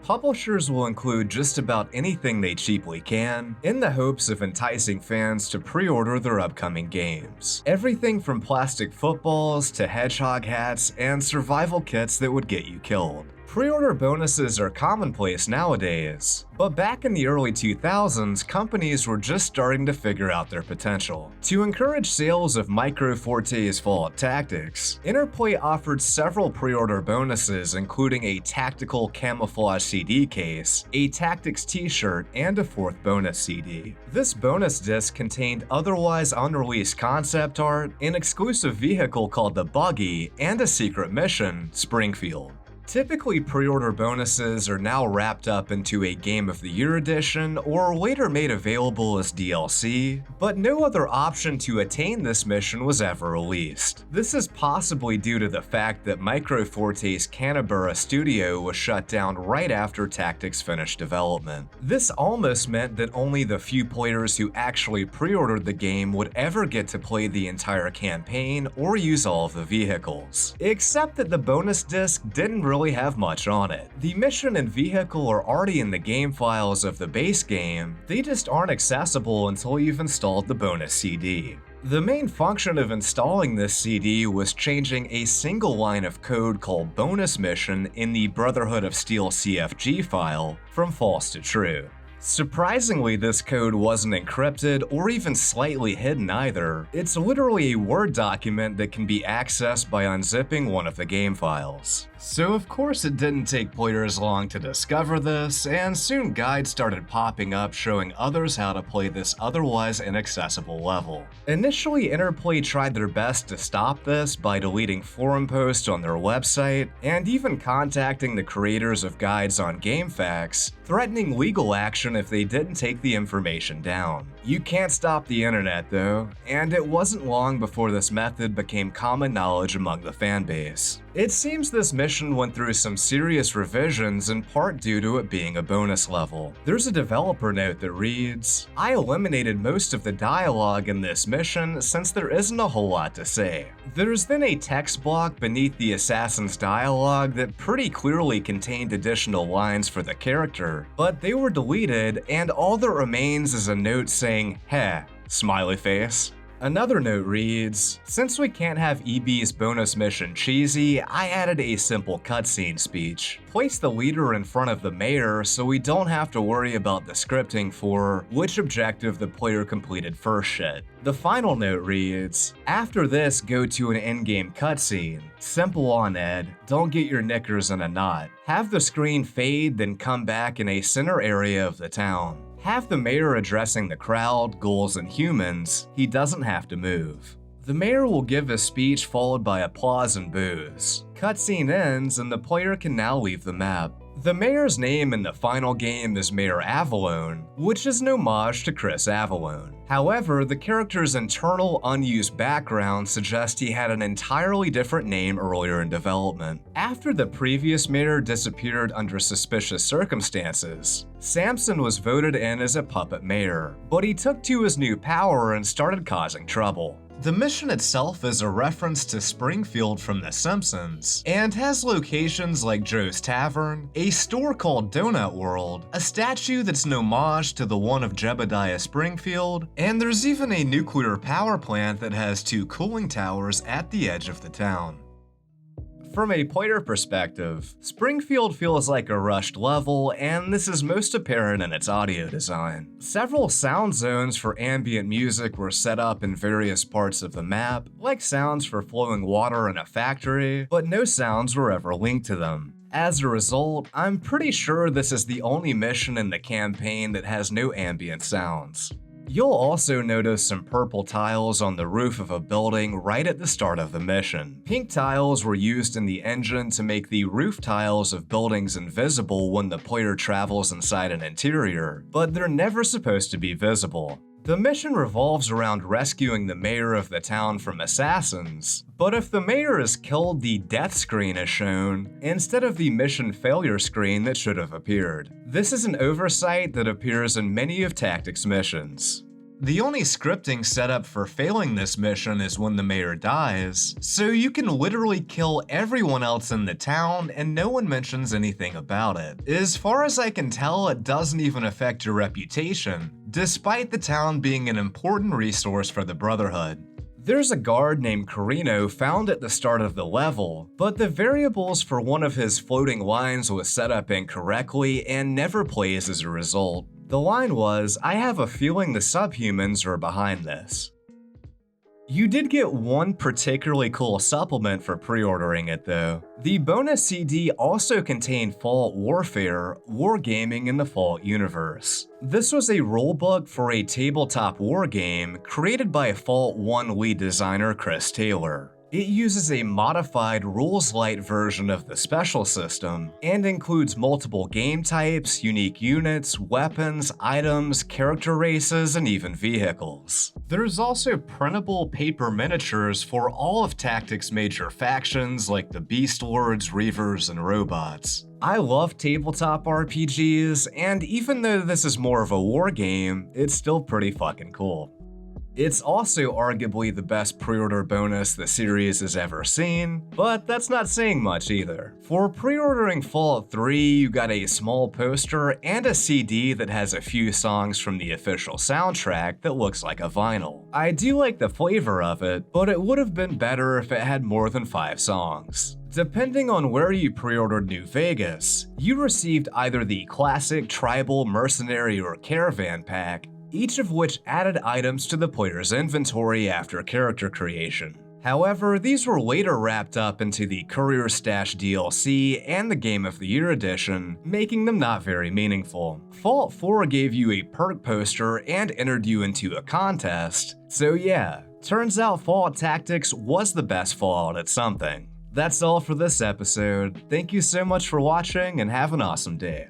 Publishers will include just about anything they cheaply can, in the hopes of enticing fans to pre-order their upcoming games. Everything from plastic footballs to hedgehog hats and survival kits that would get you killed. Pre-order bonuses are commonplace nowadays, but back in the early 2000s, companies were just starting to figure out their potential. To encourage sales of Microforte's Fallout Tactics, Interplay offered several pre-order bonuses, including a tactical camouflage CD case, a Tactics t-shirt, and a fourth bonus CD. This bonus disc contained otherwise unreleased concept art, an exclusive vehicle called the Buggy, and a secret mission, Springfield. Typically, pre-order bonuses are now wrapped up into a Game of the Year edition or later made available as DLC, but no other option to attain this mission was ever released. This is possibly due to the fact that Microforte's Canberra studio was shut down right after Tactics finished development. This almost meant that only the few players who actually pre-ordered the game would ever get to play the entire campaign or use all of the vehicles. Except that the bonus disc didn't really have much on it. The mission and vehicle are already in the game files of the base game, they just aren't accessible until you've installed the bonus CD. The main function of installing this CD was changing a single line of code called Bonus Mission in the Brotherhood of Steel CFG file from false to true. Surprisingly, this code wasn't encrypted or even slightly hidden either. It's literally a Word document that can be accessed by unzipping one of the game files. So of course it didn't take players long to discover this, and soon guides started popping up showing others how to play this otherwise inaccessible level. Initially, Interplay tried their best to stop this by deleting forum posts on their website, and even contacting the creators of guides on GameFAQs, threatening legal action if they didn't take the information down. You can't stop the internet though, and it wasn't long before this method became common knowledge among the fanbase. It seems this mission went through some serious revisions, in part due to it being a bonus level. There's a developer note that reads, "I eliminated most of the dialogue in this mission since there isn't a whole lot to say." There's then a text block beneath the assassin's dialogue that pretty clearly contained additional lines for the character, but they were deleted, and all that remains is a note saying, "Heh," smiley face. Another note reads, "Since we can't have EB's bonus mission cheesy, I added a simple cutscene speech. Place the leader in front of the mayor so we don't have to worry about the scripting for which objective the player completed first shit." The final note reads, "After this, go to an in-game cutscene. Simple on Ed, don't get your knickers in a knot. Have the screen fade, then come back in a center area of the town. Have the mayor addressing the crowd, ghouls, and humans. He doesn't have to move. The mayor will give a speech followed by applause and boos. Cutscene ends and the player can now leave the map." The mayor's name in the final game is Mayor Avalone, which is an homage to Chris Avalone. However, the character's internal unused background suggests he had an entirely different name earlier in development. After the previous mayor disappeared under suspicious circumstances, Samson was voted in as a puppet mayor, but he took to his new power and started causing trouble. The mission itself is a reference to Springfield from The Simpsons, and has locations like Joe's Tavern, a store called Donut World, a statue that's an homage to the one of Jebediah Springfield, and there's even a nuclear power plant that has 2 cooling towers at the edge of the town. From a player perspective, Springfield feels like a rushed level, and this is most apparent in its audio design. Several sound zones for ambient music were set up in various parts of the map, like sounds for flowing water in a factory, but no sounds were ever linked to them. As a result, I'm pretty sure this is the only mission in the campaign that has no ambient sounds. You'll also notice some purple tiles on the roof of a building right at the start of the mission. Pink tiles were used in the engine to make the roof tiles of buildings invisible when the player travels inside an interior, but they're never supposed to be visible. The mission revolves around rescuing the mayor of the town from assassins, but if the mayor is killed, the death screen is shown instead of the mission failure screen that should have appeared. This is an oversight that appears in many of Tactics missions. The only scripting setup for failing this mission is when the mayor dies, so you can literally kill everyone else in the town and no one mentions anything about it. As far as I can tell, it doesn't even affect your reputation, despite the town being an important resource for the Brotherhood. There's a guard named Carino found at the start of the level, but the variables for one of his floating lines was set up incorrectly and never plays as a result. The line was, "I have a feeling the subhumans are behind this." You did get one particularly cool supplement for pre-ordering it though. The bonus CD also contained Fallout Warfare, Wargaming in the Fallout universe. This was a rulebook for a tabletop wargame created by Fallout 1 lead designer Chris Taylor. It uses a modified rules-light version of the special system and includes multiple game types, unique units, weapons, items, character races, and even vehicles. There's also printable paper miniatures for all of Tactic's major factions like the Beast Lords, Reavers, and Robots. I love tabletop RPGs, and even though this is more of a war game, it's still pretty fucking cool. It's also arguably the best pre-order bonus the series has ever seen, but that's not saying much either. For pre-ordering Fallout 3, you got a small poster and a CD that has a few songs from the official soundtrack that looks like a vinyl. I do like the flavor of it, but it would have been better if it had more than 5 songs. Depending on where you pre-ordered New Vegas, you received either the classic Tribal, Mercenary, or Caravan pack, each of which added items to the player's inventory after character creation. However, these were later wrapped up into the Courier Stash DLC and the Game of the Year edition, making them not very meaningful. Fallout 4 gave you a perk poster and entered you into a contest, so yeah, turns out Fallout Tactics was the best Fallout at something. That's all for this episode. Thank you so much for watching and have an awesome day.